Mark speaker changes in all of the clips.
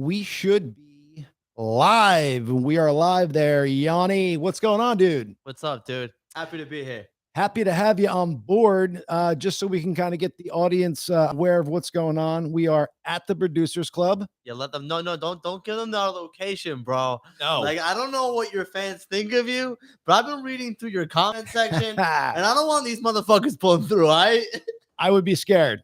Speaker 1: we should be live. We are live there. Yanni, what's going on, dude?
Speaker 2: What's up, dude? Happy to be here.
Speaker 1: Happy to have you on board. Just so we can kind of get the audience aware of what's going on. We are at the Producers Club.
Speaker 2: Yeah, let them. No, don't give them our location, bro.
Speaker 1: No.
Speaker 2: Like, I don't know what your fans think of you, but I've been reading through your comment section, and I don't want these motherfuckers pulling through.
Speaker 1: I would be scared.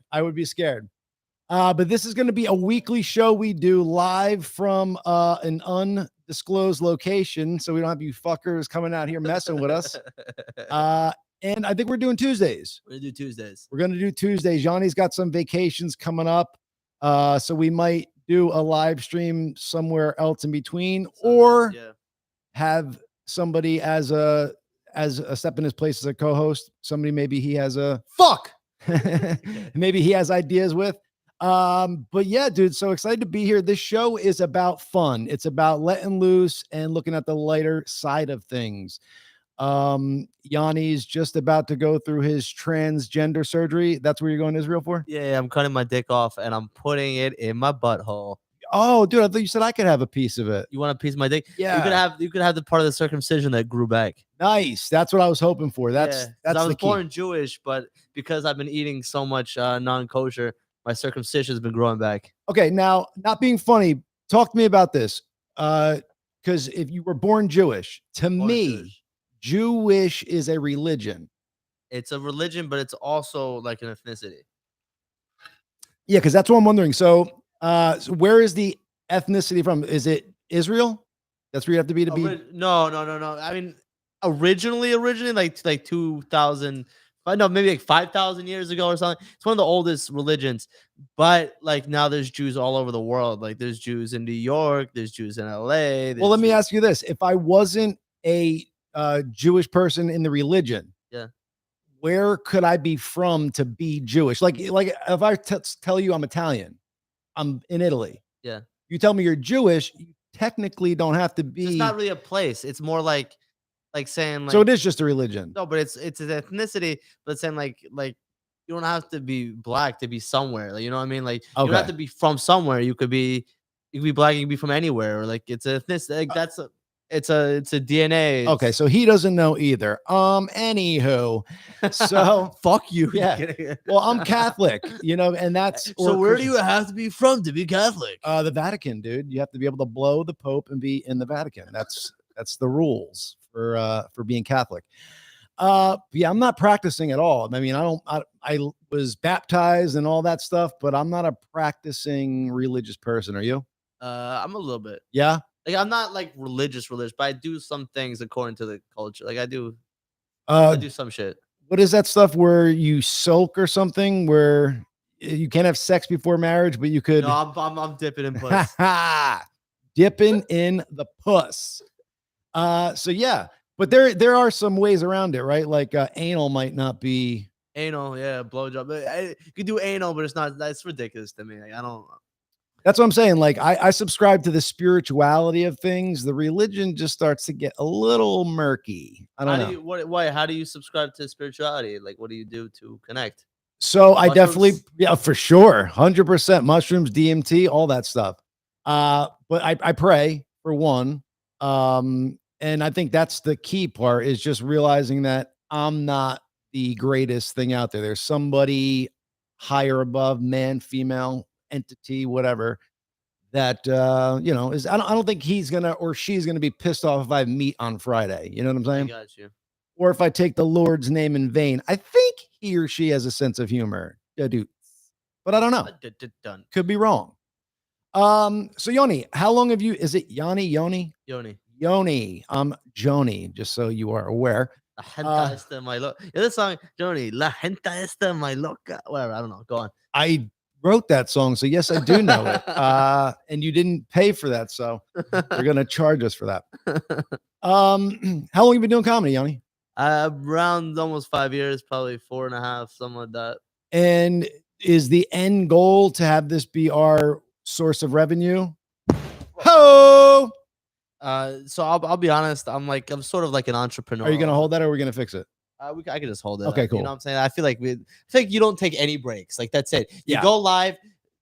Speaker 1: But this is going to be a weekly show we do live from an undisclosed location, so we don't have you fuckers coming out here messing with us. And I think we're doing Tuesdays.
Speaker 2: We're gonna
Speaker 1: do Tuesdays. Yanni's got some vacations coming up, so we might do a live stream somewhere else in between, or have somebody as a step in his place as a co-host. Somebody maybe he has maybe he has ideas with. But yeah, dude, so excited to be here. This show is about fun. It's about letting loose and looking at the lighter side of things. Yanni's just about to go through his transgender surgery. That's where you're going to Israel for?
Speaker 2: Yeah, I'm cutting my dick off and I'm putting it in my butthole.
Speaker 1: Oh, dude, I thought you said I could have a piece of it.
Speaker 2: You want a piece of my dick?
Speaker 1: Yeah.
Speaker 2: You could have the part of the circumcision that grew back.
Speaker 1: Nice. That's what I was hoping for. That's
Speaker 2: I was born Jewish, but because I've been eating so much non-kosher, my circumcision has been growing back.
Speaker 1: Okay, now, not being funny, talk to me about this. Because if you were born Jewish, Jewish is a religion.
Speaker 2: It's a religion, but it's also like an ethnicity.
Speaker 1: Yeah, because that's what I'm wondering. So where is the ethnicity from? Is it Israel? That's where you have to be
Speaker 2: No. I mean, originally, like 2000. No, maybe like 5,000 years ago or something. It's one of the oldest religions, but like now there's Jews all over the world. Like there's Jews in New York, there's Jews in LA.
Speaker 1: Well, let me ask you this: if I wasn't a Jewish person in the religion, where could I be from to be Jewish? Like if I tell you I'm Italian, I'm in Italy.
Speaker 2: Yeah,
Speaker 1: you tell me you're Jewish, you technically don't have to be.
Speaker 2: It's not really a place. It's more like saying
Speaker 1: so it is just a religion.
Speaker 2: No, but it's an ethnicity, but saying like you don't have to be black to be somewhere. Like, you know what I mean? Like you don't have to be from somewhere. You could be black, you can be from anywhere, or like it's a ethnicity. Like it's a DNA.
Speaker 1: Okay, so he doesn't know either. Anywho, so
Speaker 2: fuck you.
Speaker 1: Yeah. Well, I'm Catholic, and that's
Speaker 2: so where do you have to be from to be Catholic?
Speaker 1: The Vatican, dude. You have to be able to blow the Pope and be in the Vatican. That's the rules for being Catholic. Yeah, I'm not practicing at all. I mean, I was baptized and all that stuff, but I'm not a practicing religious person. Are you?
Speaker 2: I'm a little bit.
Speaker 1: Yeah.
Speaker 2: Like I'm not like religious, but I do some things according to the culture. Like I do some shit.
Speaker 1: What is that stuff where you sulk or something where you can't have sex before marriage, but you could?
Speaker 2: No, I'm dipping in puss.
Speaker 1: Dipping in the puss. So yeah, but there are some ways around it, right? Like anal might not be
Speaker 2: anal. Yeah, blowjob. You could do anal, but it's not. That's ridiculous to me. Like I don't.
Speaker 1: That's what I'm saying. Like I subscribe to the spirituality of things. The religion just starts to get a little murky. I don't know.
Speaker 2: Why? How do you subscribe to spirituality? Like, what do you do to connect?
Speaker 1: So I definitely, for sure, 100% mushrooms, DMT, all that stuff. But I pray for one. And I think that's the key part is just realizing that I'm not the greatest thing out there. There's somebody higher above, man, female, entity, whatever, that is I don't think he's gonna or she's gonna be pissed off if I meet on Friday. You know what I'm saying?
Speaker 2: I got you.
Speaker 1: Or if I take the Lord's name in vain. I think he or she has a sense of humor. Yeah, dude. But I don't know. Could be wrong. So Yoni, how long have you is it Yoni? Yoni. I'm Joni, just so you are aware.
Speaker 2: La gente esta my loca. Yeah, this song, Joni. La gente esta my loca. Whatever. I don't know. Go on.
Speaker 1: I wrote that song, so yes, I do know it. And you didn't pay for that, so you're gonna charge us for that. How long have you been doing comedy, Yanni?
Speaker 2: Around almost 5 years, probably 4.5, something like that.
Speaker 1: And is the end goal to have this be our source of revenue? Ho!
Speaker 2: So I'll be honest. I'm sort of like an entrepreneur.
Speaker 1: Are you gonna hold that, or are we gonna fix it?
Speaker 2: I can just hold it.
Speaker 1: Okay, cool.
Speaker 2: You know what I'm saying? I feel like you don't take any breaks. Like that's it. You go live.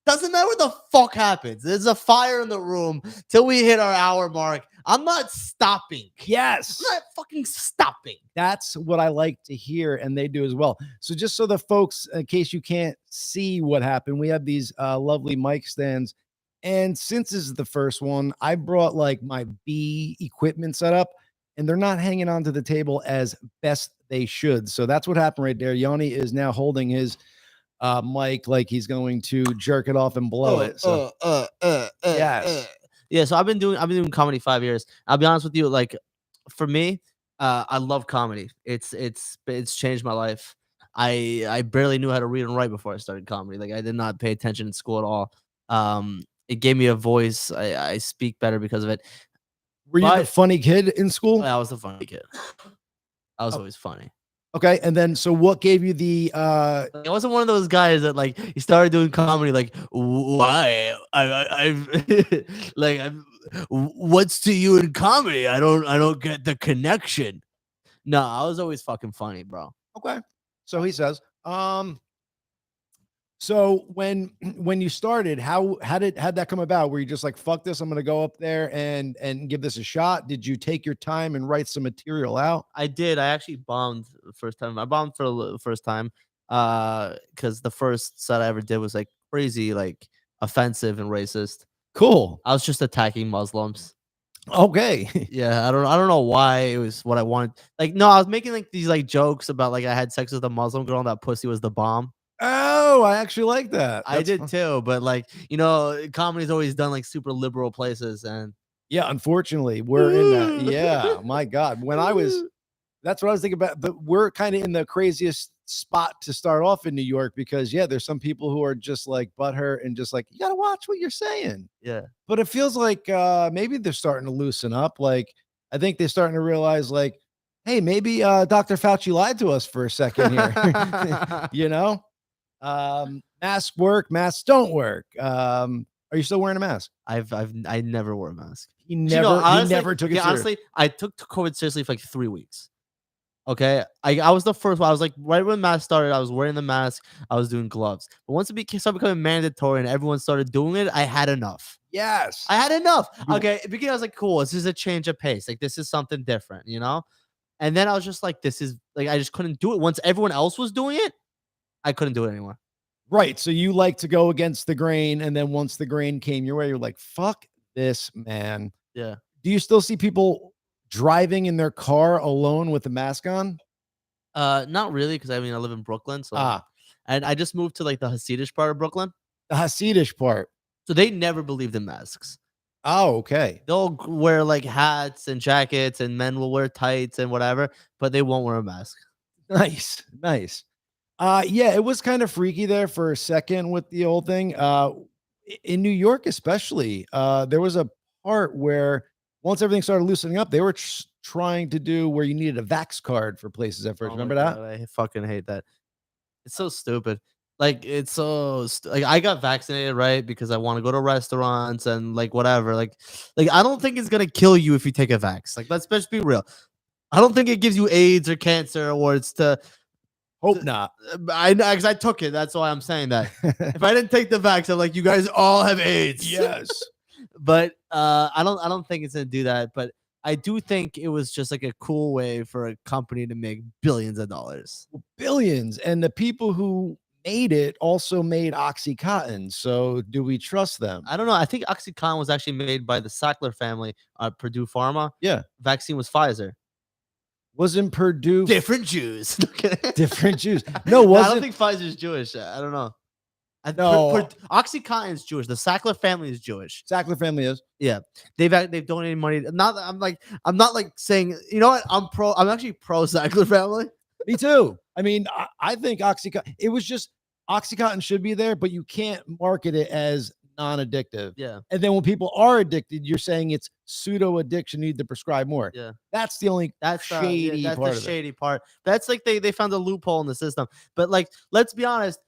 Speaker 2: Doesn't matter what the fuck happens. There's a fire in the room till we hit our hour mark. I'm not stopping.
Speaker 1: Yes.
Speaker 2: I'm not fucking stopping.
Speaker 1: That's what I like to hear, and they do as well. So just so the folks, in case you can't see what happened, we have these lovely mic stands. And since this is the first one, I brought like my B equipment set up, and they're not hanging onto the table as best they should. So that's what happened right there. Yanni is now holding his mic like he's going to jerk it off and blow it. So yes.
Speaker 2: Yeah, so I've been doing comedy 5 years. I'll be honest with you, like for me, I love comedy. It's changed my life. I barely knew how to read and write before I started comedy. Like I did not pay attention in school at all. It gave me a voice. I speak better because of it.
Speaker 1: Were you the
Speaker 2: But-
Speaker 1: funny kid in school?
Speaker 2: I was the funny kid. I was always funny.
Speaker 1: Okay. And then so what gave you the
Speaker 2: Like, I wasn't one of those guys that like he started doing comedy like why I've like what's to you in comedy? I don't get the connection. No, I was always fucking funny, bro.
Speaker 1: okay. So he says, so when you started, how'd that come about? Were you just like, fuck this, I'm gonna go up there and give this a shot? Did you take your time and write some material out?
Speaker 2: I did. I actually bombed the first time. I bombed for the first time because the first set I ever did was like crazy, like offensive and racist.
Speaker 1: Cool.
Speaker 2: I was just attacking Muslims.
Speaker 1: Okay.
Speaker 2: Yeah, I don't know why it was what I wanted. Like, no, I was making like these like jokes about like I had sex with a Muslim girl and that pussy was the bomb.
Speaker 1: Oh, I actually like that.
Speaker 2: I
Speaker 1: That's
Speaker 2: did
Speaker 1: fun.
Speaker 2: too, but like comedy's always done like super liberal places, and
Speaker 1: Yeah, unfortunately, we're in that. Yeah, my God. When I was, that's what I was thinking about. But we're kind of in the craziest spot to start off in New York because yeah, there's some people who are just like butthurt and just like, you gotta watch what you're saying.
Speaker 2: yeah,
Speaker 1: But it feels like maybe they're starting to loosen up. Like I think they're starting to realize, like, hey, maybe Dr. Fauci lied to us for a second here. You know, masks work, masks don't work. Are you still wearing a mask?
Speaker 2: I never wore a mask.
Speaker 1: He
Speaker 2: Do
Speaker 1: never,
Speaker 2: honestly,
Speaker 1: he never took it
Speaker 2: yeah,
Speaker 1: serious.
Speaker 2: honestly, I took COVID seriously for like 3 weeks. Okay, I was the first one. I was like right when mask started, I was wearing the mask. I was doing gloves. But once it started becoming mandatory and everyone started doing it, I had enough.
Speaker 1: Yes.
Speaker 2: I had enough.
Speaker 1: You-
Speaker 2: Okay, at the beginning I was like, cool, this is a change of pace. Like this is something different, you know? And then I was just like, this is like I just couldn't do it. Once everyone else was doing it, I couldn't do it anymore.
Speaker 1: Right. So you like to go against the grain. And then once the grain came your way, you're like, fuck this, man.
Speaker 2: Yeah.
Speaker 1: Do you still see people driving in their car alone with a mask on?
Speaker 2: Not really, because I mean I live in Brooklyn, so and I just moved to like the Hasidish part of Brooklyn.
Speaker 1: The Hasidish part.
Speaker 2: So they never believed in masks.
Speaker 1: Oh, okay.
Speaker 2: They'll wear like hats and jackets, and men will wear tights and whatever, but they won't wear a mask.
Speaker 1: Nice. Nice. Yeah, it was kind of freaky there for a second with the old thing. In New York, especially, there was a part where once everything started loosening up, they were trying to do where you needed a vax card for places at first.
Speaker 2: Oh my
Speaker 1: Remember that?
Speaker 2: God, I fucking hate that. It's so stupid. Like it's so like I got vaccinated, right? Because I want to go to restaurants and like whatever. Like I don't think it's gonna kill you if you take a vax. Like let's just be real. I don't think it gives you AIDS or cancer or it's to
Speaker 1: Hope not.
Speaker 2: I know because I took it. That's why I'm saying that. If I didn't take the vax, I'm like, you guys all have AIDS.
Speaker 1: Yes.
Speaker 2: But I don't think it's gonna do that. But I do think it was just like a cool way for a company to make billions of dollars.
Speaker 1: Billions. And the people who made it also made Oxycontin. So do we trust them?
Speaker 2: I don't know. I think Oxycontin was actually made by the Sackler family, Purdue Pharma.
Speaker 1: Yeah.
Speaker 2: Vaccine was Pfizer.
Speaker 1: Wasn't Purdue
Speaker 2: Different Jews.
Speaker 1: different Jews? No,
Speaker 2: No, I
Speaker 1: wasn't.
Speaker 2: don't think Pfizer's Jewish. I don't know.
Speaker 1: No.
Speaker 2: Oxycontin is Jewish. The Sackler family is Jewish.
Speaker 1: Sackler family is.
Speaker 2: They've donated money. I'm not like saying, you know what? I'm actually pro Sackler family.
Speaker 1: Me too. I mean, I think Oxycontin, it was just Oxycontin should be there, but you can't market it as non-addictive.
Speaker 2: Yeah.
Speaker 1: And then when people are addicted, you're saying it's pseudo addiction, you need to prescribe more.
Speaker 2: Yeah.
Speaker 1: That's the only
Speaker 2: That's
Speaker 1: shady
Speaker 2: that's
Speaker 1: part
Speaker 2: the
Speaker 1: of it.
Speaker 2: shady part. That's like they found a loophole in the system. But like, let's be honest,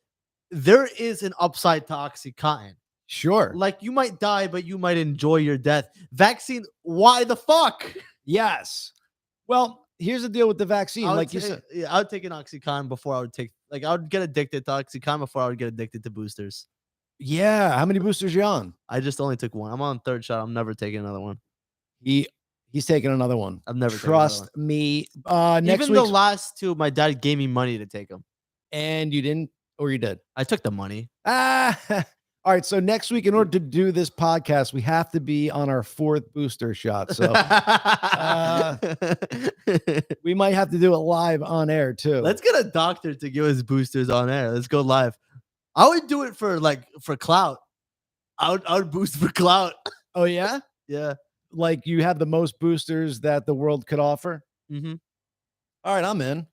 Speaker 2: there is an upside to Oxycontin.
Speaker 1: Sure.
Speaker 2: Like you might die, but you might enjoy your death. Vaccine, why the fuck?
Speaker 1: Yes. Well, here's the deal with the vaccine. Like you said,
Speaker 2: I would take an Oxycontin before I would take I would get addicted to Oxycontin before I would get addicted to boosters.
Speaker 1: Yeah. How many boosters you on?
Speaker 2: I just only took one. I'm on third shot. I'm never taking another one.
Speaker 1: He's taking another one.
Speaker 2: I've never taken another one.
Speaker 1: Trust me. Next
Speaker 2: Even the
Speaker 1: week's
Speaker 2: last two, my dad gave me money to take them.
Speaker 1: and you didn't, or you did.
Speaker 2: I took the money.
Speaker 1: Ah, all right. So next week, in order to do this podcast, we have to be on our 4th booster shot. So we might have to do it live on air too.
Speaker 2: Let's get a doctor to give us boosters on air. Let's go live. I would do it for clout. I would boost for clout.
Speaker 1: Oh yeah,
Speaker 2: Yeah.
Speaker 1: like you have the most boosters that the world could offer.
Speaker 2: Mm-hmm.
Speaker 1: All right, I'm in.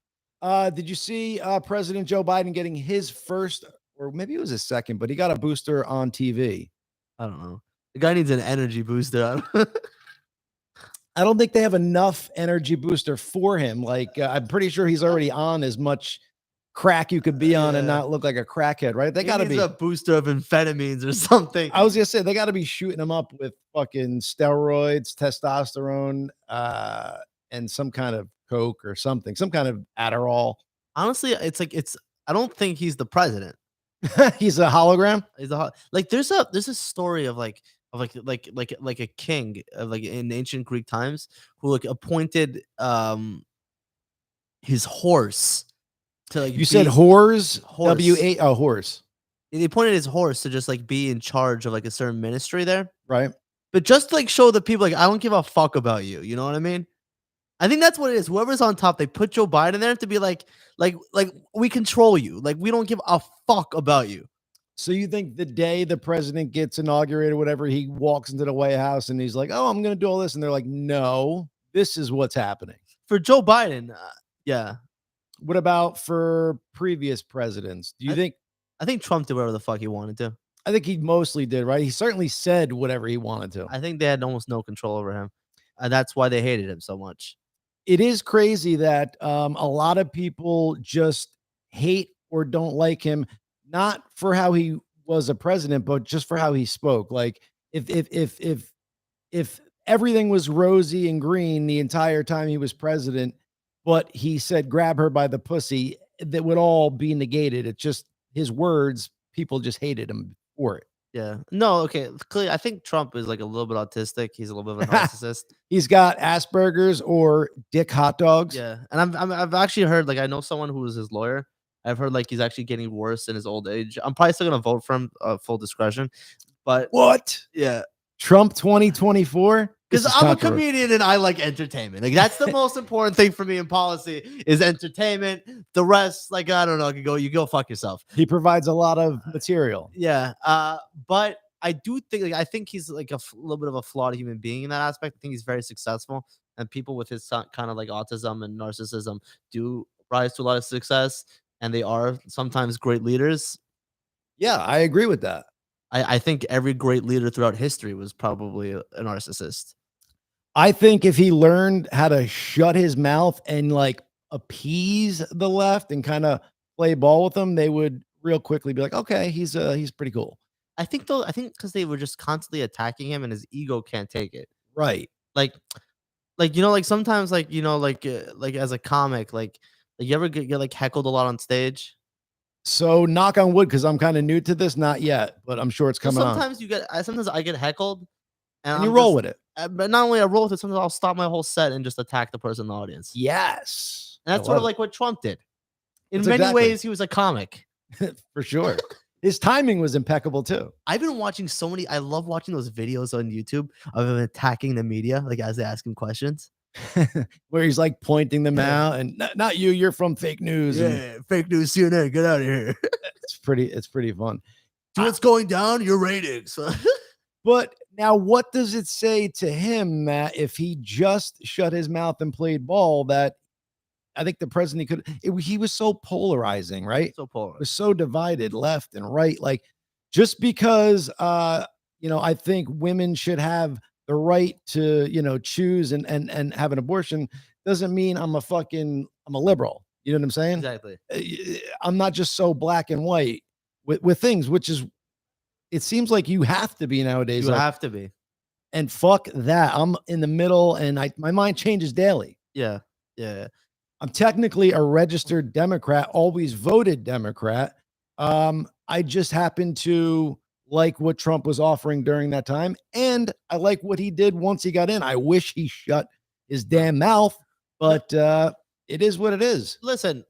Speaker 1: Did you see President Joe Biden getting his first, or maybe it was his second, but he got a booster on TV?
Speaker 2: I don't know. The guy needs an energy booster.
Speaker 1: I don't think they have enough energy booster for him. Like I'm pretty sure he's already on as much crack you could be on and
Speaker 2: Yeah.
Speaker 1: not look like a crackhead, right? They
Speaker 2: He
Speaker 1: got to
Speaker 2: needs
Speaker 1: be
Speaker 2: a booster of amphetamines or something.
Speaker 1: I was gonna say they got to be shooting him up with fucking steroids, testosterone, and some kind of coke or something, some kind of Adderall.
Speaker 2: Honestly, it's. I don't think he's the president.
Speaker 1: He's a hologram.
Speaker 2: He's like there's a story of like a king of like in ancient Greek times who like appointed his horse to like
Speaker 1: You said
Speaker 2: be-
Speaker 1: whores.
Speaker 2: Horse.
Speaker 1: W-A. Oh, horse.
Speaker 2: they appointed his horse to just like be in charge of like a certain ministry there.
Speaker 1: Right.
Speaker 2: But just to, like show the people like I don't give a fuck about you. You know what I mean? I think that's what it is. Whoever's on top, they put Joe Biden there to be like we control you. Like we don't give a fuck about you.
Speaker 1: So you think the day the president gets inaugurated, whatever, he walks into the White House and he's like, "Oh, I'm going to do all this," and they're like, "No, this is what's happening."
Speaker 2: For Joe Biden, yeah.
Speaker 1: What about for previous presidents? Do you think?
Speaker 2: I think Trump did whatever the fuck he wanted to.
Speaker 1: I think he mostly did, right? He certainly said whatever he wanted to.
Speaker 2: I think they had almost no control over him. And that's why they hated him so much.
Speaker 1: It is crazy that a lot of people just hate or don't like him, not for how he was a president, but just for how he spoke. Like if everything was rosy and green the entire time he was president, but he said grab her by the pussy, that would all be negated. It's just his words. People just hated him for it.
Speaker 2: Yeah. No, okay. Clearly, I think Trump is like a little bit autistic. He's a little bit of a narcissist.
Speaker 1: He's got Asperger's or dick hot dogs.
Speaker 2: Yeah. And I've actually heard, like, I know someone who was his lawyer. I've heard like he's actually getting worse in his old age. I'm probably still gonna vote for him, full discretion. But
Speaker 1: What?
Speaker 2: yeah.
Speaker 1: Trump 2024?
Speaker 2: Because I'm a comedian and I like entertainment. Like that's the most important thing for me in policy is entertainment. The rest, like I don't know, you go fuck yourself.
Speaker 1: He provides a lot of material.
Speaker 2: Yeah. But I do think I think he's like a little bit of a flawed human being in that aspect. I think he's very successful, and people with his kind of like autism and narcissism do rise to a lot of success, and they are sometimes great leaders.
Speaker 1: Yeah, I agree with that.
Speaker 2: I think every great leader throughout history was probably a narcissist.
Speaker 1: I think if he learned how to shut his mouth and like appease the left and kind of play ball with them, they would real quickly be like, okay, he's pretty cool.
Speaker 2: I think because they were just constantly attacking him and his ego can't take it.
Speaker 1: Right.
Speaker 2: Like you know, like sometimes like you know, like as a comic, like you ever get like heckled a lot on stage.
Speaker 1: So knock on wood, because I'm kind of new to this, not yet, but I'm sure it's
Speaker 2: So
Speaker 1: coming on.
Speaker 2: sometimes I get heckled,
Speaker 1: And you roll with it.
Speaker 2: But not only I roll with it, sometimes I'll stop my whole set and just attack the person in the audience.
Speaker 1: Yes.
Speaker 2: And that's sort of like what Trump did. In
Speaker 1: That's
Speaker 2: many
Speaker 1: exactly.
Speaker 2: ways, he was a comic.
Speaker 1: For sure. His timing was impeccable too.
Speaker 2: I've been watching I love watching those videos on YouTube of him attacking the media, like as they ask him questions.
Speaker 1: Where he's like pointing them out and not you, you're from fake news.
Speaker 2: Yeah, fake news, CNN, get out of here.
Speaker 1: It's pretty fun.
Speaker 2: Do what's going down? Your ratings.
Speaker 1: But now what does it say to him, Matt, if he just shut his mouth and played ball? That I think the president he was so polarizing, right?
Speaker 2: So polarized.
Speaker 1: Was so divided left and right. Like just because I think women should have the right to, choose and have an abortion doesn't mean I'm a liberal. You know what I'm saying?
Speaker 2: Exactly.
Speaker 1: I'm not just so black and white with things, which is, it seems like you have to be nowadays.
Speaker 2: You have to be.
Speaker 1: And fuck that. I'm in the middle and my mind changes daily.
Speaker 2: Yeah. Yeah.
Speaker 1: I'm technically a registered Democrat, always voted Democrat. I just happen to like what Trump was offering during that time. And I like what he did once he got in. I wish he shut his damn mouth, but it is what it is.
Speaker 2: Listen.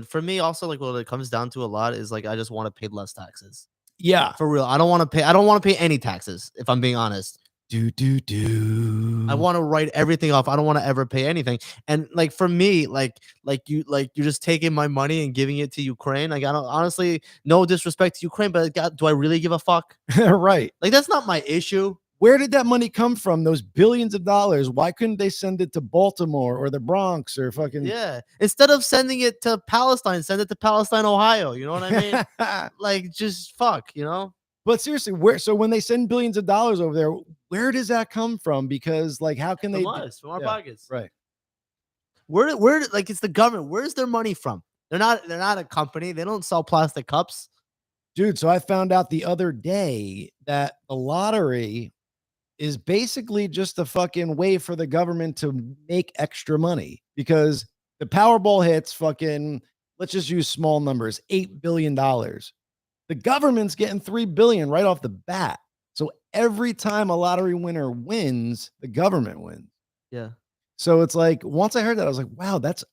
Speaker 2: For me, also, like, what it comes down to a lot is like I just want to pay less taxes.
Speaker 1: Yeah.
Speaker 2: For real, I don't want to pay any taxes. If I'm being honest, I want to write everything off. I don't want to ever pay anything. And like for me, you're just taking my money and giving it to Ukraine. Like I don't honestly, no disrespect to Ukraine, but God, do I really give a fuck?
Speaker 1: Right.
Speaker 2: Like that's not my issue.
Speaker 1: Where did that money come from? Those billions of dollars. Why couldn't they send it to Baltimore or the Bronx or fucking
Speaker 2: Yeah. Instead of sending it to Palestine, send it to Palestine, Ohio. You know what I mean? Like just fuck, you know?
Speaker 1: But seriously, so when they send billions of dollars over there, where does that come from? Because like how can
Speaker 2: From
Speaker 1: they
Speaker 2: us, from our pockets.
Speaker 1: Right.
Speaker 2: Where like it's the government. Where's their money from? They're not a company. They don't sell plastic cups.
Speaker 1: Dude, so I found out the other day that the lottery is basically just a fucking way for the government to make extra money because the Powerball hits fucking, let's just use small numbers, $8 billion. The government's getting 3 billion right off the bat. So every time a lottery winner wins, the government wins.
Speaker 2: Yeah.
Speaker 1: So it's like, once I heard that, I was like, wow, that's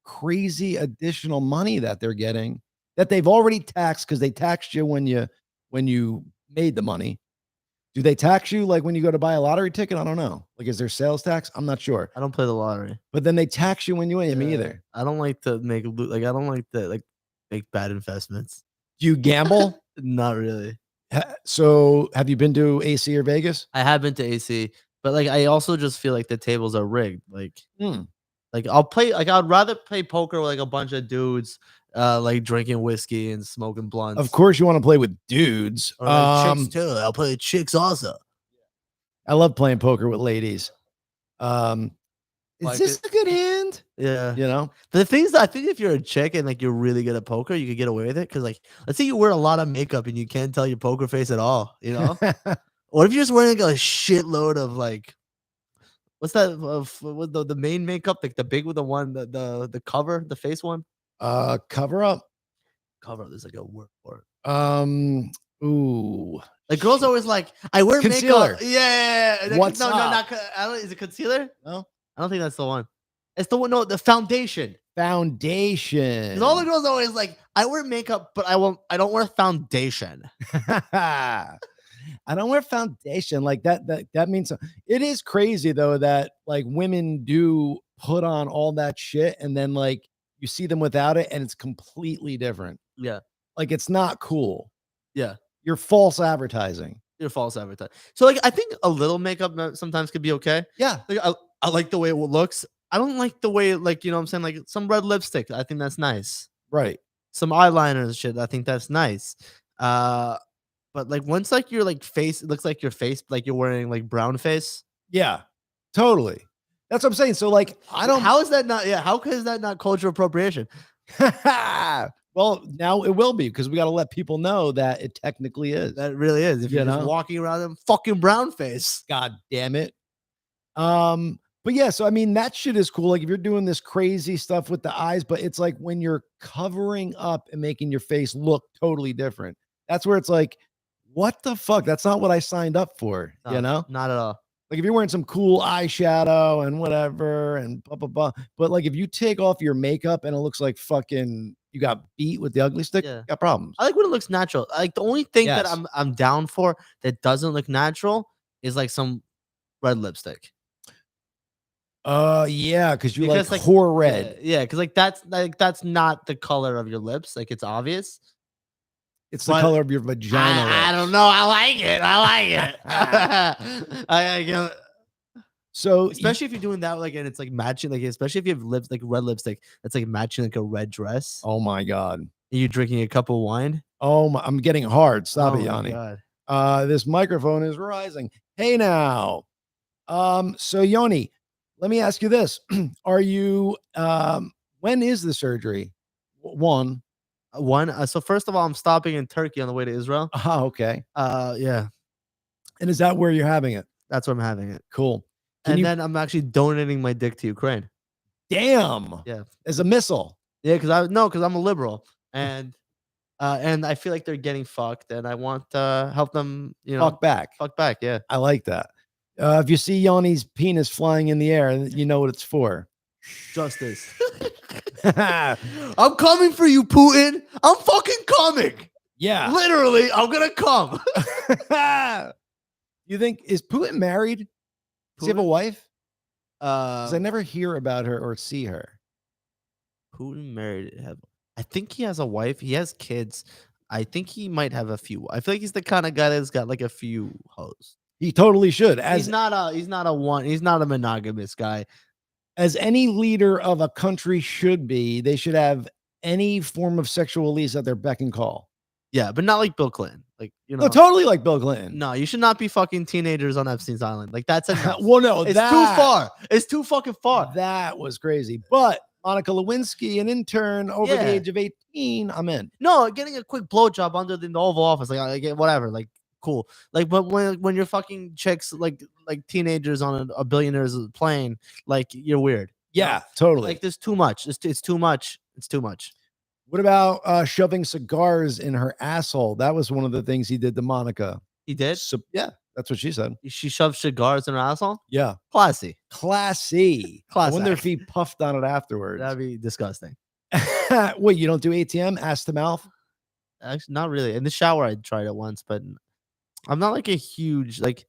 Speaker 1: crazy additional money that they're getting that they've already taxed because they taxed you when you made the money. Do they tax you like when you go to buy a lottery ticket? I don't know. Like, is there sales tax? I'm not sure.
Speaker 2: I don't play the lottery.
Speaker 1: But then they tax you when you win. Me either.
Speaker 2: I don't like to make like I don't like to like make bad investments.
Speaker 1: Do you gamble?
Speaker 2: Not really.
Speaker 1: So have you been to AC or Vegas?
Speaker 2: I have been to AC, but like I also just feel like the tables are rigged. Like I'll play like I'd rather play poker with like a bunch of dudes like drinking whiskey and smoking blunts.
Speaker 1: Of course you want to play with dudes.
Speaker 2: Or like chicks too. I'll play with chicks also.
Speaker 1: I love playing poker with ladies. Is
Speaker 2: Like
Speaker 1: this a good hand?
Speaker 2: Yeah.
Speaker 1: You know?
Speaker 2: The things I think if you're a chick and like you're really good at poker, you could get away with it. Cause like let's say you wear a lot of makeup and you can't tell your poker face at all, you know? What if you're just wearing like a shitload of like what's that what the main makeup, like the big with the one, the cover, the face one?
Speaker 1: Cover up.
Speaker 2: Cover up, there's like a word for it.
Speaker 1: Ooh.
Speaker 2: Like girls are always like, I wear
Speaker 1: Concealer.
Speaker 2: makeup. Yeah.
Speaker 1: What's
Speaker 2: no,
Speaker 1: up?
Speaker 2: I don't, is it concealer?
Speaker 1: No.
Speaker 2: I don't think that's the one. It's the one, no, the foundation.
Speaker 1: Foundation.
Speaker 2: Because all the girls are always like, I wear makeup, but I don't wear foundation.
Speaker 1: I don't wear foundation like that means it is crazy though that like women do put on all that shit and then like you see them without it and it's completely different.
Speaker 2: Yeah.
Speaker 1: Like it's not cool.
Speaker 2: Yeah.
Speaker 1: You're false advertising.
Speaker 2: You're false advertising. So like I think a little makeup sometimes could be okay.
Speaker 1: Yeah.
Speaker 2: Like I like the way it looks. I don't like the way like you know what I'm saying, like some red lipstick. I think that's nice.
Speaker 1: Right.
Speaker 2: Some eyeliner and shit. I think that's nice. But like once like your like face, it looks like your face, like you're wearing like brown face.
Speaker 1: Yeah. Totally. That's what I'm saying. So like I don't
Speaker 2: How is that not how is that not cultural appropriation?
Speaker 1: Well, now it will be because we got to let people know that it technically is.
Speaker 2: That really is. If you're just walking around them fucking brown face.
Speaker 1: God damn it. But yeah, so I mean that shit is cool. Like if you're doing this crazy stuff with the eyes, but it's like when you're covering up and making your face look totally different. That's where it's like, what the fuck? That's not what I signed up for.
Speaker 2: No,
Speaker 1: you know?
Speaker 2: Not at all.
Speaker 1: Like if you're wearing some cool eyeshadow and whatever and blah blah blah. But like if you take off your makeup and it looks like fucking you got beat with the ugly stick, you got problems.
Speaker 2: I like when it looks natural. Like the only thing that
Speaker 1: Yes.
Speaker 2: I'm down for that doesn't look natural is like some red lipstick.
Speaker 1: Yeah, because you like
Speaker 2: like
Speaker 1: whore red.
Speaker 2: Yeah, because like that's not the color of your lips. Like it's obvious.
Speaker 1: It's the color of your vagina.
Speaker 2: I don't know. I like it. I like it.
Speaker 1: So
Speaker 2: especially if you're doing that, like, and it's like matching, like, especially if you have lips, like red lipstick, that's like matching like a red dress.
Speaker 1: Oh my god.
Speaker 2: And you're drinking a cup of wine.
Speaker 1: Oh my, I'm getting hard. Stop
Speaker 2: Oh
Speaker 1: it,
Speaker 2: my
Speaker 1: Yanni.
Speaker 2: God.
Speaker 1: This microphone is rising. Hey now. So Yoni, let me ask you this. Are you when is the surgery? One.
Speaker 2: So first of all, I'm stopping in Turkey on the way to Israel.
Speaker 1: Oh, okay.
Speaker 2: Yeah.
Speaker 1: And is that where you're having it?
Speaker 2: That's where I'm having it.
Speaker 1: Cool.
Speaker 2: Then I'm actually donating my dick to Ukraine.
Speaker 1: Damn.
Speaker 2: Yeah.
Speaker 1: As a missile.
Speaker 2: Yeah, because I'm a liberal. And And I feel like they're getting fucked, and I want to help them.
Speaker 1: Fuck back.
Speaker 2: Fuck back. Yeah.
Speaker 1: I like that. If you see Yanni's penis flying in the air, you know what it's for.
Speaker 2: Justice. I'm coming for you, Putin. I'm fucking coming.
Speaker 1: Yeah.
Speaker 2: Literally, I'm gonna come.
Speaker 1: You think is Putin married? Does he have a
Speaker 2: Putin?
Speaker 1: wife? Because I
Speaker 2: Uh,
Speaker 1: never hear about her or see her.
Speaker 2: Putin married. I think he has a wife. He has kids. I think he might have a few. I feel like he's the kind of guy that's got like a few hoes.
Speaker 1: He totally should.
Speaker 2: He's not a monogamous guy.
Speaker 1: As any leader of a country should be, they should have any form of sexual release at their beck and call.
Speaker 2: Yeah, but not like Bill Clinton. Like,
Speaker 1: No, totally like Bill Clinton.
Speaker 2: No, you should not be fucking teenagers on Epstein's Island. Like, that's enough.
Speaker 1: Well, no,
Speaker 2: it's too far. It's too fucking far.
Speaker 1: That was crazy. But Monica Lewinsky, an intern over the age of 18, I'm in.
Speaker 2: No, getting a quick blowjob under the Oval Office, like I get whatever, like cool. Like, but when you're fucking chicks like teenagers on a billionaire's plane, like you're weird.
Speaker 1: Yeah, totally.
Speaker 2: Like there's too much. It's too much. It's too much.
Speaker 1: What about shoving cigars in her asshole? That was one of the things he did to Monica.
Speaker 2: He did?
Speaker 1: So, yeah, that's what she said.
Speaker 2: She shoved cigars in her asshole?
Speaker 1: Yeah.
Speaker 2: Classy.
Speaker 1: Classy.
Speaker 2: Classy.
Speaker 1: I wonder if he puffed on it afterwards.
Speaker 2: That'd be disgusting.
Speaker 1: Wait, you don't do ATM? Ass to mouth?
Speaker 2: Actually, not really. In the shower, I tried it once, but I'm not like a huge, like,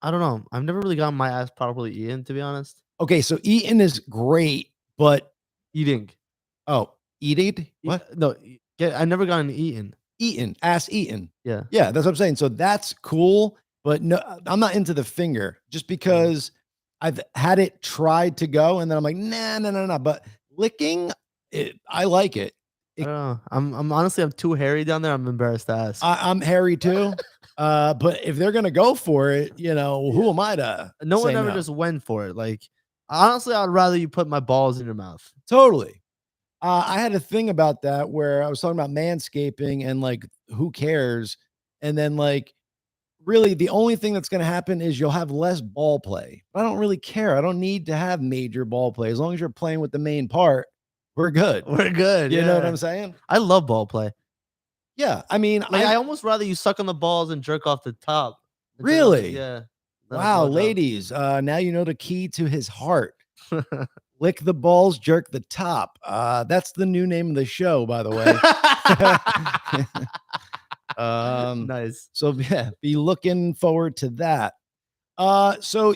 Speaker 2: I don't know. I've never really gotten my ass properly eaten, to be honest.
Speaker 1: Okay, so eating is great, but
Speaker 2: eating.
Speaker 1: Oh, eating? What?
Speaker 2: No, I never gotten eaten.
Speaker 1: Eaten, ass eaten.
Speaker 2: Yeah.
Speaker 1: Yeah, that's what I'm saying. So that's cool, but no, I'm not into the finger just because I've had it tried to go and then I'm like, nah. But licking, I like it.
Speaker 2: I don't know. I'm honestly, I'm too hairy down there. I'm embarrassed to ask.
Speaker 1: I'm hairy too. But if they're gonna go for it, who am I to?
Speaker 2: No one ever just went for it. Like, honestly, I'd rather you put my balls in your mouth.
Speaker 1: Totally. I had a thing about that where I was talking about manscaping and like, who cares? And then like, really the only thing that's going to happen is you'll have less ball play. I don't really care. I don't need to have major ball play. As long as you're playing with the main part, we're good.
Speaker 2: We're good.
Speaker 1: You know what I'm saying?
Speaker 2: I love ball play.
Speaker 1: Yeah. I mean,
Speaker 2: like, I almost rather you suck on the balls and jerk off the top.
Speaker 1: Really?
Speaker 2: Yeah.
Speaker 1: Wow, ladies. Now you know the key to his heart. Lick the balls, jerk the top. That's the new name of the show, by the way.
Speaker 2: Nice.
Speaker 1: So yeah, be looking forward to that. So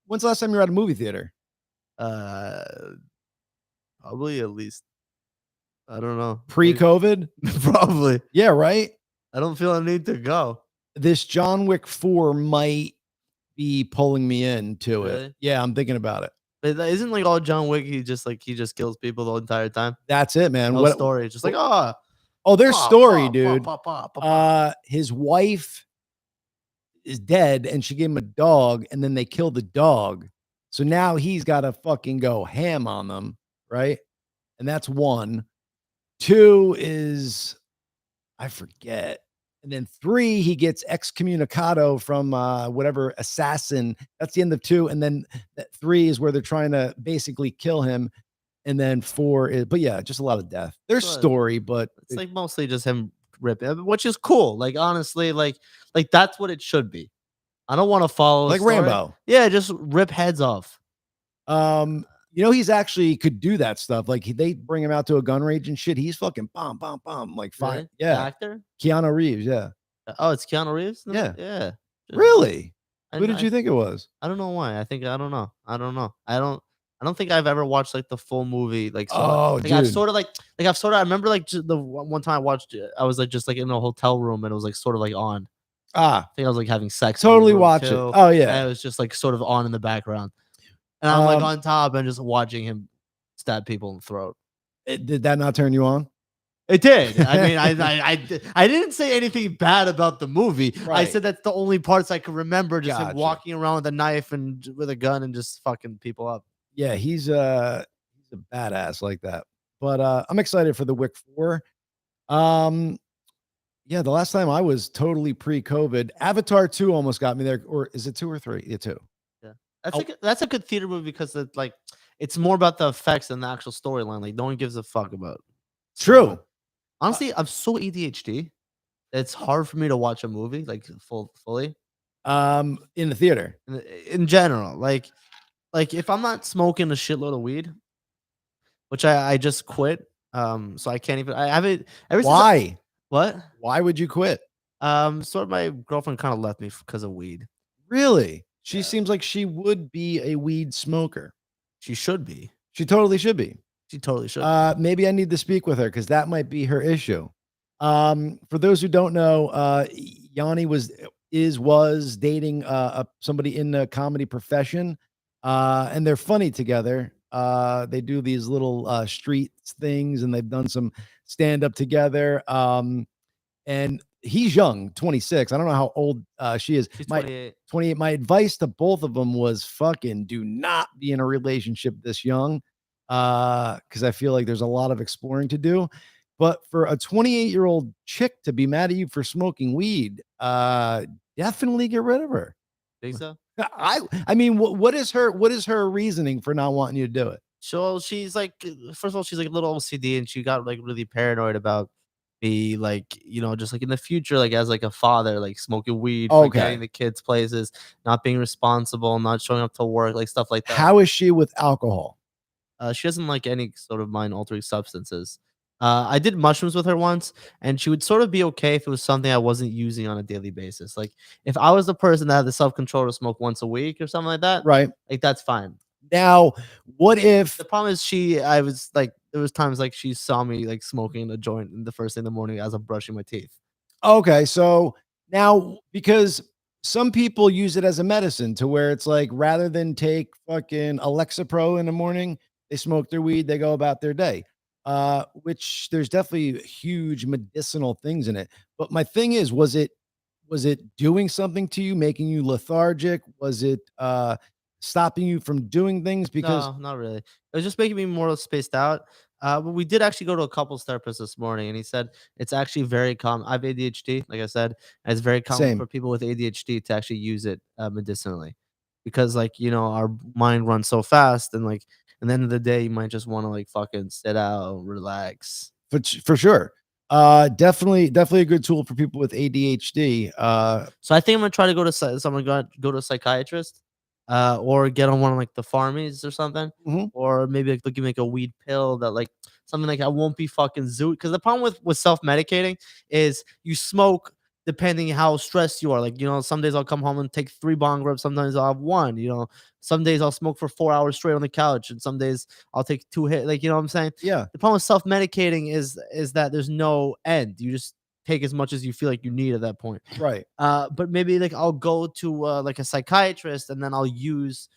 Speaker 1: when's the last time you were at a movie theater?
Speaker 2: Probably at least, I don't know.
Speaker 1: Pre-COVID?
Speaker 2: Probably.
Speaker 1: Yeah, right?
Speaker 2: I don't feel a need to go.
Speaker 1: This John Wick 4 might be pulling me into
Speaker 2: Really?
Speaker 1: it. Yeah, I'm thinking about it.
Speaker 2: But isn't like all John Wick, he just kills people the entire time?
Speaker 1: That's it, man.
Speaker 2: What story? Just like,
Speaker 1: their story, dude. His wife is dead and she gave him a dog and then they killed the dog. So now he's got to fucking go ham on them, right? And that's one. Two is, I forget. And then three, he gets excommunicado from whatever assassin. That's the end of two. And then three is where they're trying to basically kill him. And then four is, but yeah, just a lot of death. There's story, but
Speaker 2: it's like mostly just him ripping, which is cool. Like, honestly, like that's what it should be. I don't want to follow
Speaker 1: like Rambo.
Speaker 2: Yeah, just rip heads off.
Speaker 1: He's actually could do that stuff. Like they bring him out to a gun range and shit. He's fucking bomb, like fire.
Speaker 2: Really?
Speaker 1: Yeah,
Speaker 2: The actor
Speaker 1: Keanu Reeves. Yeah.
Speaker 2: Oh, it's Keanu Reeves.
Speaker 1: Yeah.
Speaker 2: Yeah.
Speaker 1: Really? Who did you think it was?
Speaker 2: I don't know why. I don't know. I don't think I've ever watched like the full movie. Like,
Speaker 1: dude.
Speaker 2: I remember like the one time I watched it, I was like just like in a hotel room and it was like sort of like on. I think I was like having sex.
Speaker 1: Totally watch it. Oh yeah.
Speaker 2: And it was just like sort of on in the background. And I'm like on top and just watching him stab people in the throat.
Speaker 1: Did that not turn you on?
Speaker 2: It did. I mean, I didn't say anything bad about the movie. Right. I said that's the only parts I can remember. Just him walking around with a knife and with a gun and just fucking people up.
Speaker 1: Yeah, he's a badass like that. But I'm excited for the Wick 4. Yeah, the last time I was totally pre-COVID, Avatar 2 almost got me there. Or is it 2 or 3? Yeah, 2.
Speaker 2: That's a good theater movie because it's more about the effects than the actual storyline. Like no one gives a fuck about.
Speaker 1: True.
Speaker 2: Honestly, I'm so ADHD. It's hard for me to watch a movie like fully
Speaker 1: In the theater.
Speaker 2: in general. Like if I'm not smoking a shitload of weed, which I just quit, so I can't even. I haven't ever since.
Speaker 1: Why?
Speaker 2: What?
Speaker 1: Why would you quit?
Speaker 2: Sort of my girlfriend kind of left me because of weed.
Speaker 1: Really? She
Speaker 2: Yeah,
Speaker 1: seems like she would be a weed smoker.
Speaker 2: she should be.
Speaker 1: She totally should be.
Speaker 2: She totally should be.
Speaker 1: Maybe I need to speak with her because that might be her issue. For those who don't know, Yanni was dating somebody in the comedy profession, and they're funny together. They do these little street things, and they've done some stand up together. And he's young, 26. I don't know how old she is.
Speaker 2: She's
Speaker 1: My
Speaker 2: 28.
Speaker 1: 28. My advice to both of them was fucking do not be in a relationship this young. Because I feel like there's a lot of exploring to do. But for a 28-year-old chick to be mad at you for smoking weed, definitely get rid of her.
Speaker 2: Think so?
Speaker 1: I mean, what is her reasoning for not wanting you to do it?
Speaker 2: So she's like, first of all, she's like a little OCD, and she got like really paranoid about me, like just like in the future, like as like a father, like smoking weed, forgetting
Speaker 1: Okay.
Speaker 2: the kids' places, not being responsible, not showing up to work, like stuff like that.
Speaker 1: How is she with alcohol?
Speaker 2: She doesn't like any sort of mind altering substances. I did mushrooms with her once, and she would sort of be okay if it was something I wasn't using on a daily basis. Like if I was the person that had the self control to smoke once a week or something like that,
Speaker 1: Right.
Speaker 2: like that's fine.
Speaker 1: Now, what if
Speaker 2: The problem is I was like, there was times like she saw me like smoking a joint in the first thing in the morning as I'm brushing my teeth.
Speaker 1: Okay, so now because some people use it as a medicine to where it's like rather than take fucking Alexa Pro in the morning, they smoke their weed, they go about their day. Which there's definitely huge medicinal things in it. But my thing is, was it doing something to you, making you lethargic? Was it stopping you from doing things? Because
Speaker 2: No, not really. It was just making me more spaced out. But we did actually go to a couples therapist this morning, and he said it's actually very common. I have ADHD, like I said, and it's very common
Speaker 1: same.
Speaker 2: for people with ADHD to actually use it medicinally, because like our mind runs so fast, and like at the end of the day, you might just want to like fucking sit out, relax.
Speaker 1: For sure. Definitely a good tool for people with ADHD.
Speaker 2: So I think I'm gonna try to go to so I'm gonna go to a psychiatrist, or get on one of like the pharmacies or something,
Speaker 1: Mhm.
Speaker 2: or maybe like looking like a weed pill that like something like I won't be fucking zoot. Because the problem with self medicating is you smoke depending how stressed you are. Like some days I'll come home and take 3 bong rips. Sometimes I'll have one. Some days I'll smoke for 4 hours straight on the couch, and some days I'll take 2 hit. Like what I'm saying.
Speaker 1: Yeah,
Speaker 2: The problem with self medicating is that there's no end. You just take as much as you feel like you need at that point.
Speaker 1: right.
Speaker 2: But maybe like I'll go to like a psychiatrist, and then I'll use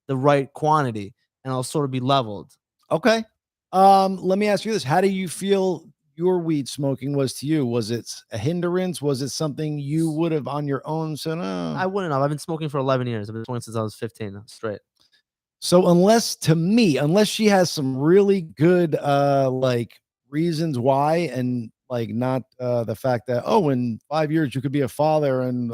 Speaker 2: the right quantity, and I'll sort of be leveled.
Speaker 1: Okay. Let me ask you this. How do you feel your weed smoking was to you? Was it a hindrance? Was it something you would have on your own said,
Speaker 2: I wouldn't have. I've been smoking for 11 years. I've been smoking since I was 15 straight.
Speaker 1: So unless she has some really good like reasons why, and like not the fact that, oh, in 5 years you could be a father and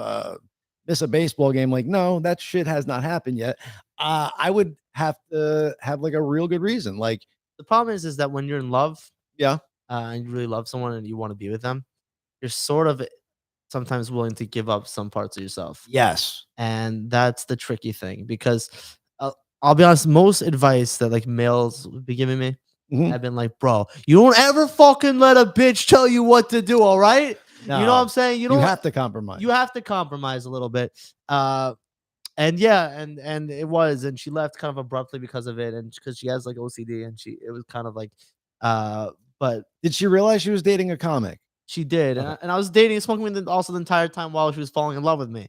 Speaker 1: miss a baseball game, like, no, that shit has not happened yet. I would have to have like a real good reason. Like,
Speaker 2: The problem is that when you're in love,
Speaker 1: yeah,
Speaker 2: and you really love someone and you want to be with them, you're sort of sometimes willing to give up some parts of yourself.
Speaker 1: yes.
Speaker 2: And that's the tricky thing, because uh, I'll be honest, most advice that like males would be giving me,
Speaker 1: Mhm.
Speaker 2: I've been like, bro, you don't ever fucking let a bitch tell you what to do, all right? You know what I'm
Speaker 1: No,
Speaker 2: saying?
Speaker 1: you have to compromise.
Speaker 2: You have to compromise a little bit. And yeah, and it was, and she left kind of abruptly because of it, and because she has like OCD, and it was kind of like, but
Speaker 1: Did she realize she was dating a comic?
Speaker 2: she did,
Speaker 1: Okay.
Speaker 2: and I was dating and smoking with her also the entire time while she was falling in love with me.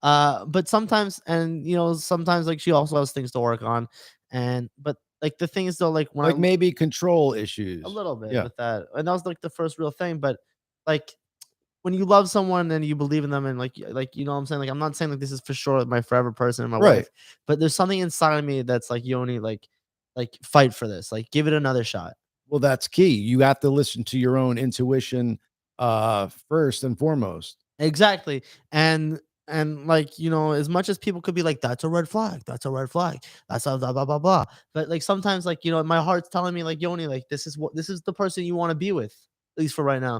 Speaker 2: But sometimes, and sometimes like she also has things to work on, but like the thing is though, like when
Speaker 1: Like
Speaker 2: I
Speaker 1: maybe control
Speaker 2: a
Speaker 1: issues.
Speaker 2: little bit
Speaker 1: Yeah.
Speaker 2: with that, and that was like the first real thing, but like when you love someone and you believe in them, and like what I'm saying, like I'm not saying like this is for sure my forever person and my
Speaker 1: Right.
Speaker 2: wife, but there's something inside of me that's like Yoni, like fight for this, like give it another shot.
Speaker 1: Well, that's key. You have to listen to your own intuition first and foremost.
Speaker 2: Exactly. And like as much as people could be like, that's a red flag, that's a red flag, that's a blah blah blah blah, but like sometimes like my heart's telling me like, Yoni, like this is the person you want to be with. least for right now.